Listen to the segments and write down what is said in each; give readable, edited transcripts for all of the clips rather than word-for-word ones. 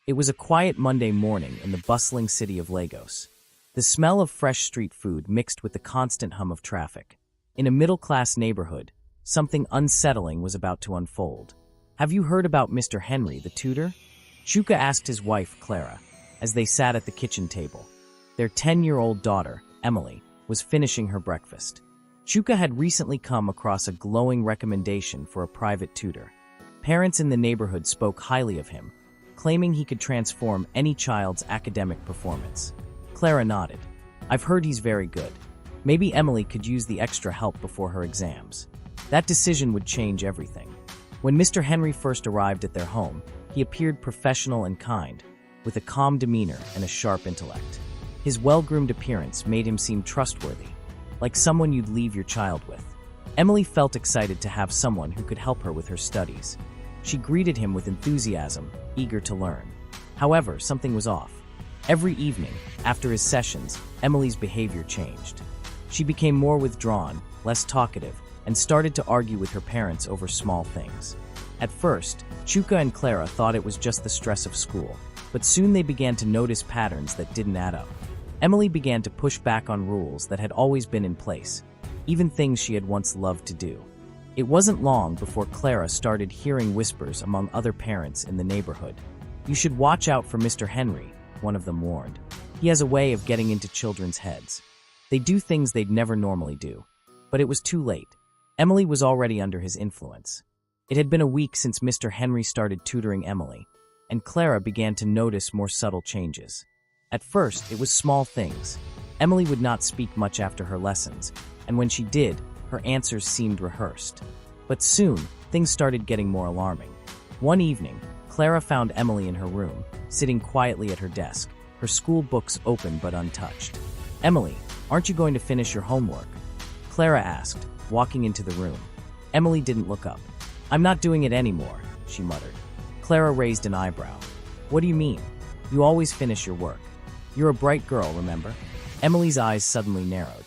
It was a quiet Monday morning in the bustling city of Lagos. The smell of fresh street food mixed with the constant hum of traffic. In a middle-class neighborhood, something unsettling was about to unfold. "Have you heard about Mr. Henry, the tutor?" Chuka asked his wife, Clara, as they sat at the kitchen table. Their 10-year-old daughter, Emily, was finishing her breakfast. Chuka had recently come across a glowing recommendation for a private tutor. Parents in the neighborhood spoke highly of him, claiming he could transform any child's academic performance. Clara nodded. "I've heard he's very good. Maybe Emily could use the extra help before her exams." That decision would change everything. When Mr. Henry first arrived at their home, he appeared professional and kind, with a calm demeanor and a sharp intellect. His well-groomed appearance made him seem trustworthy, like someone you'd leave your child with. Emily felt excited to have someone who could help her with her studies. She greeted him with enthusiasm, eager to learn. However, something was off. Every evening, after his sessions, Emily's behavior changed. She became more withdrawn, less talkative, and started to argue with her parents over small things. At first, Chuka and Clara thought it was just the stress of school, but soon they began to notice patterns that didn't add up. Emily began to push back on rules that had always been in place, even things she had once loved to do. It wasn't long before Clara started hearing whispers among other parents in the neighborhood. "You should watch out for Mr. Henry," one of them warned. "He has a way of getting into children's heads. They do things they'd never normally do." But it was too late. Emily was already under his influence. It had been a week since Mr. Henry started tutoring Emily, and Clara began to notice more subtle changes. At first, it was small things. Emily would not speak much after her lessons, and when she did, her answers seemed rehearsed. But soon, things started getting more alarming. One evening, Clara found Emily in her room, sitting quietly at her desk, her school books open but untouched. "Emily, aren't you going to finish your homework?" Clara asked, walking into the room. Emily didn't look up. "I'm not doing it anymore," she muttered. Clara raised an eyebrow. "What do you mean? You always finish your work. You're a bright girl, remember?" Emily's eyes suddenly narrowed.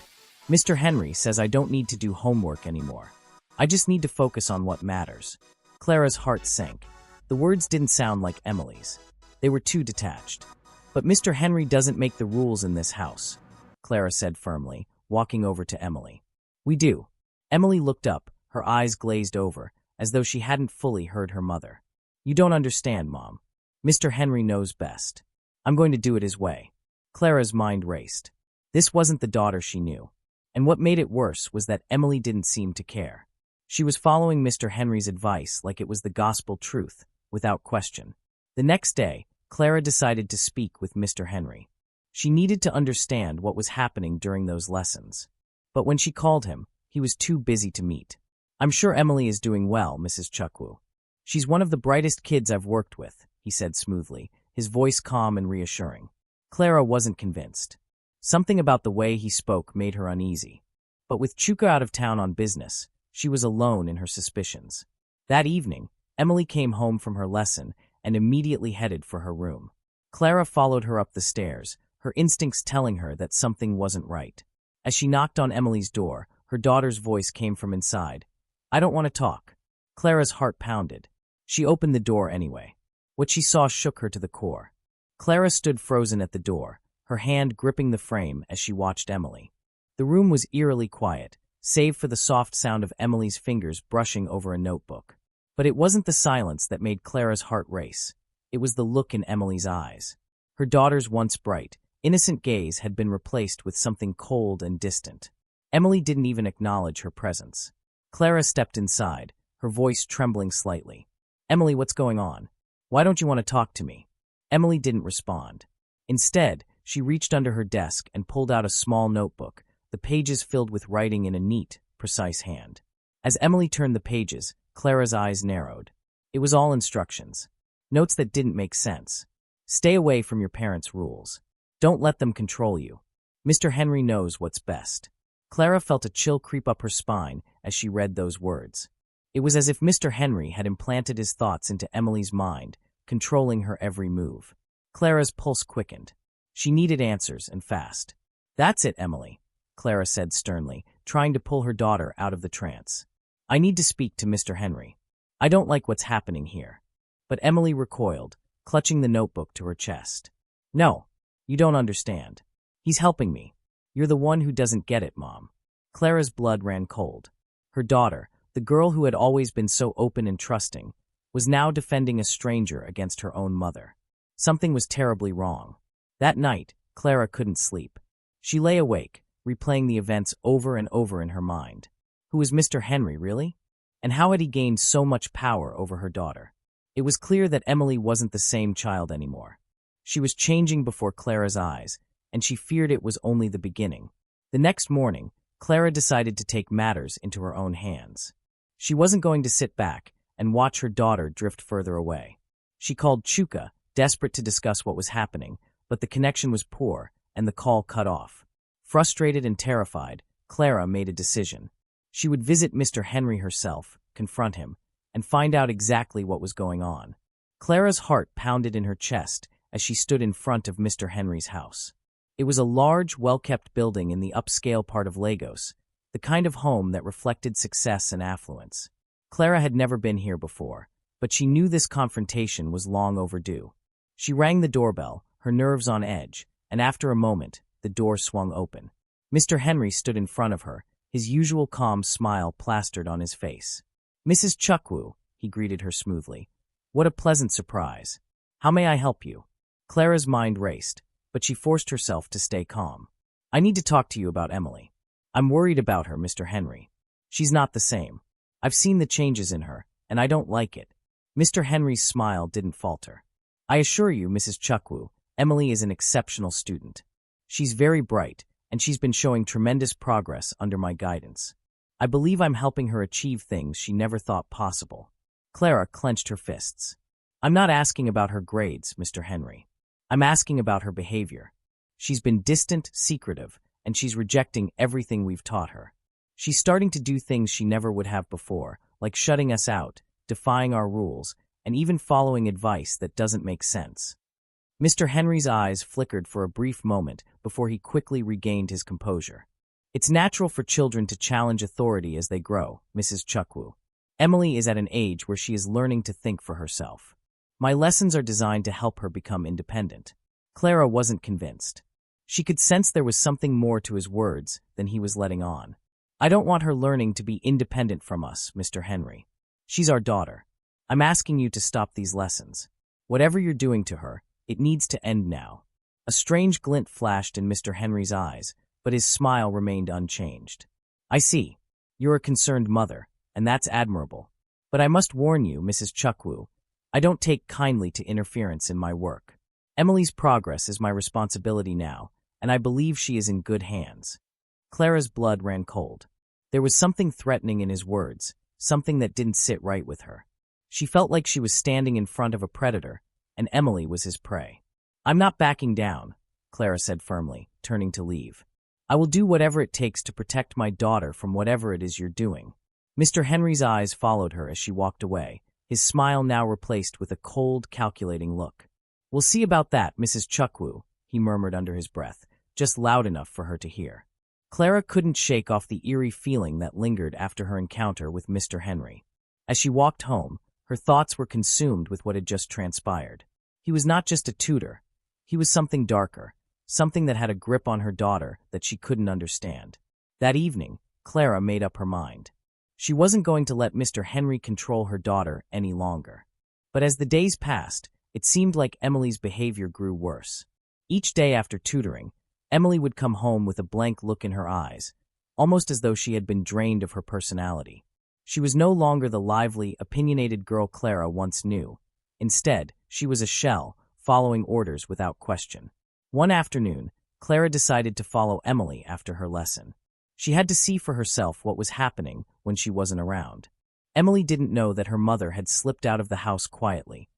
"Mr. Henry says I don't need to do homework anymore. I just need to focus on what matters." Clara's heart sank. The words didn't sound like Emily's. They were too detached. "But Mr. Henry doesn't make the rules in this house," Clara said firmly, walking over to Emily. "We do." Emily looked up, her eyes glazed over, as though she hadn't fully heard her mother. "You don't understand, Mom. Mr. Henry knows best. I'm going to do it his way." Clara's mind raced. This wasn't the daughter she knew. And what made it worse was that Emily didn't seem to care. She was following Mr. Henry's advice like it was the gospel truth, without question. The next day, Clara decided to speak with Mr. Henry. She needed to understand what was happening during those lessons. But when she called him, he was too busy to meet. "I'm sure Emily is doing well, Mrs. Chukwu. She's one of the brightest kids I've worked with," he said smoothly, his voice calm and reassuring. Clara wasn't convinced. Something about the way he spoke made her uneasy. But with Chuka out of town on business, she was alone in her suspicions. That evening, Emily came home from her lesson and immediately headed for her room. Clara followed her up the stairs, her instincts telling her that something wasn't right. As she knocked on Emily's door, her daughter's voice came from inside. "I don't want to talk." Clara's heart pounded. She opened the door anyway. What she saw shook her to the core. Clara stood frozen at the door, her hand gripping the frame as she watched Emily. The room was eerily quiet, save for the soft sound of Emily's fingers brushing over a notebook. But it wasn't the silence that made Clara's heart race. It was the look in Emily's eyes. Her daughter's once bright, innocent gaze had been replaced with something cold and distant. Emily didn't even acknowledge her presence. Clara stepped inside, her voice trembling slightly. "Emily, what's going on? Why don't you want to talk to me?" Emily didn't respond. Instead, she reached under her desk and pulled out a small notebook, the pages filled with writing in a neat, precise hand. As Emily turned the pages, Clara's eyes narrowed. It was all instructions. Notes that didn't make sense. Stay away from your parents' rules. Don't let them control you. Mr. Henry knows what's best. Clara felt a chill creep up her spine as she read those words. It was as if Mr. Henry had implanted his thoughts into Emily's mind, controlling her every move. Clara's pulse quickened. She needed answers, and fast. "That's it, Emily," Clara said sternly, trying to pull her daughter out of the trance. "I need to speak to Mr. Henry. I don't like what's happening here." But Emily recoiled, clutching the notebook to her chest. "No, you don't understand. He's helping me. You're the one who doesn't get it, Mom." Clara's blood ran cold. Her daughter, the girl who had always been so open and trusting, was now defending a stranger against her own mother. Something was terribly wrong. That night, Clara couldn't sleep. She lay awake, replaying the events over and over in her mind. Who was Mr. Henry, really? And how had he gained so much power over her daughter? It was clear that Emily wasn't the same child anymore. She was changing before Clara's eyes, and she feared it was only the beginning. The next morning, Clara decided to take matters into her own hands. She wasn't going to sit back and watch her daughter drift further away. She called Chuka, desperate to discuss what was happening, but the connection was poor and the call cut off. Frustrated and terrified, Clara made a decision. She would visit Mr. Henry herself, confront him, and find out exactly what was going on. Clara's heart pounded in her chest as she stood in front of Mr. Henry's house. It was a large, well-kept building in the upscale part of Lagos, the kind of home that reflected success and affluence. Clara had never been here before, but she knew this confrontation was long overdue. She rang the doorbell, her nerves on edge, and after a moment, the door swung open. Mr. Henry stood in front of her, his usual calm smile plastered on his face. "Mrs. Chukwu," he greeted her smoothly. "What a pleasant surprise. How may I help you?" Clara's mind raced, but she forced herself to stay calm. "I need to talk to you about Emily. I'm worried about her, Mr. Henry. She's not the same. I've seen the changes in her, and I don't like it." Mr. Henry's smile didn't falter. "I assure you, Mrs. Chukwu, Emily is an exceptional student. She's very bright, and she's been showing tremendous progress under my guidance. I believe I'm helping her achieve things she never thought possible." Clara clenched her fists. "I'm not asking about her grades, Mr. Henry. I'm asking about her behavior. She's been distant, secretive, and she's rejecting everything we've taught her. She's starting to do things she never would have before, like shutting us out, defying our rules, and even following advice that doesn't make sense." Mr. Henry's eyes flickered for a brief moment before he quickly regained his composure. "It's natural for children to challenge authority as they grow, Mrs. Chukwu. Emily is at an age where she is learning to think for herself. My lessons are designed to help her become independent." Clara wasn't convinced. She could sense there was something more to his words than he was letting on. "I don't want her learning to be independent from us, Mr. Henry. She's our daughter. I'm asking you to stop these lessons. Whatever you're doing to her, it needs to end now." A strange glint flashed in Mr. Henry's eyes, but his smile remained unchanged. "I see. You're a concerned mother, and that's admirable. But I must warn you, Mrs. Chukwu, I don't take kindly to interference in my work. Emily's progress is my responsibility now, and I believe she is in good hands." Clara's blood ran cold. There was something threatening in his words, something that didn't sit right with her. She felt like she was standing in front of a predator, and Emily was his prey. "I'm not backing down," Clara said firmly, turning to leave. "I will do whatever it takes to protect my daughter from whatever it is you're doing." Mr. Henry's eyes followed her as she walked away, his smile now replaced with a cold, calculating look. "We'll see about that, Mrs. Chukwu," he murmured under his breath, just loud enough for her to hear. Clara couldn't shake off the eerie feeling that lingered after her encounter with Mr. Henry. As she walked home, her thoughts were consumed with what had just transpired. He was not just a tutor. He was something darker, something that had a grip on her daughter that she couldn't understand. That evening, Clara made up her mind. She wasn't going to let Mr. Henry control her daughter any longer. But as the days passed, it seemed like Emily's behavior grew worse. Each day after tutoring, Emily would come home with a blank look in her eyes, almost as though she had been drained of her personality. She was no longer the lively, opinionated girl Clara once knew. Instead, she was a shell, following orders without question. One afternoon, Clara decided to follow Emily after her lesson. She had to see for herself what was happening when she wasn't around. Emily didn't know that her mother had slipped out of the house quietly,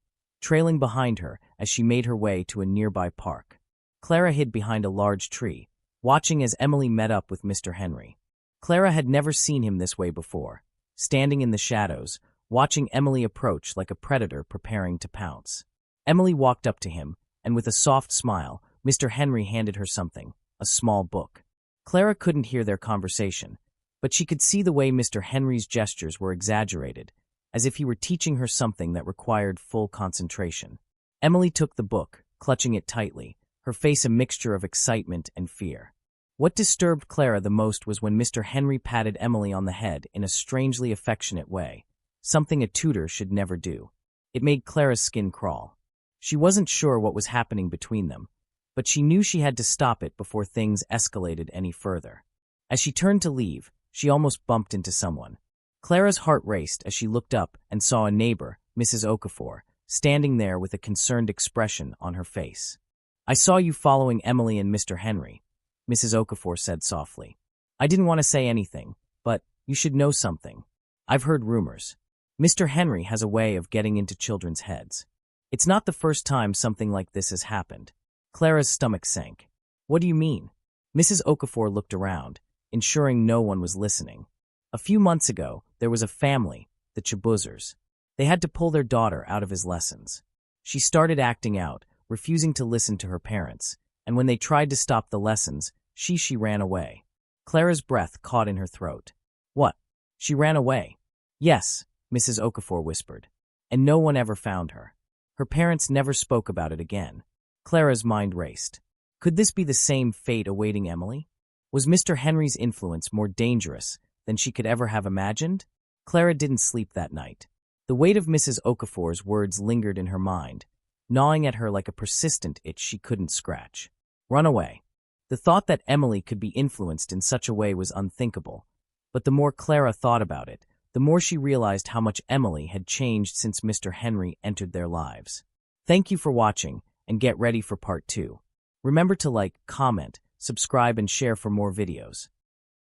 trailing behind her as she made her way to a nearby park. Clara hid behind a large tree, watching as Emily met up with Mr. Henry. Clara had never seen him this way before, standing in the shadows, watching Emily approach like a predator preparing to pounce. Emily walked up to him, and with a soft smile, Mr. Henry handed her something, a small book. Clara couldn't hear their conversation, but she could see the way Mr. Henry's gestures were exaggerated, as if he were teaching her something that required full concentration. Emily took the book, clutching it tightly, her face a mixture of excitement and fear. What disturbed Clara the most was when Mr. Henry patted Emily on the head in a strangely affectionate way, something a tutor should never do. It made Clara's skin crawl. She wasn't sure what was happening between them, but she knew she had to stop it before things escalated any further. As she turned to leave, she almost bumped into someone. Clara's heart raced as she looked up and saw a neighbor, Mrs. Okafor, standing there with a concerned expression on her face. "I saw you following Emily and Mr. Henry," Mrs. Okafor said softly. "I didn't want to say anything, but you should know something. I've heard rumors. Mr. Henry has a way of getting into children's heads. It's not the first time something like this has happened." Clara's stomach sank. "What do you mean?" Mrs. Okafor looked around, ensuring no one was listening. "A few months ago, there was a family, the Chibuzers. They had to pull their daughter out of his lessons. She started acting out, refusing to listen to her parents, and when they tried to stop the lessons, she ran away." Clara's breath caught in her throat. "What? She ran away?" "Yes," Mrs. Okafor whispered, "and no one ever found her. Her parents never spoke about it again." Clara's mind raced. Could this be the same fate awaiting Emily? Was Mr. Henry's influence more dangerous than she could ever have imagined? Clara didn't sleep that night. The weight of Mrs. Okafor's words lingered in her mind, gnawing at her like a persistent itch she couldn't scratch. Run away. The thought that Emily could be influenced in such a way was unthinkable, but the more Clara thought about it, the more she realized how much Emily had changed since Mr. Henry entered their lives. Thank you for watching, and get ready for part 2. Remember to like, comment, subscribe, and share for more videos.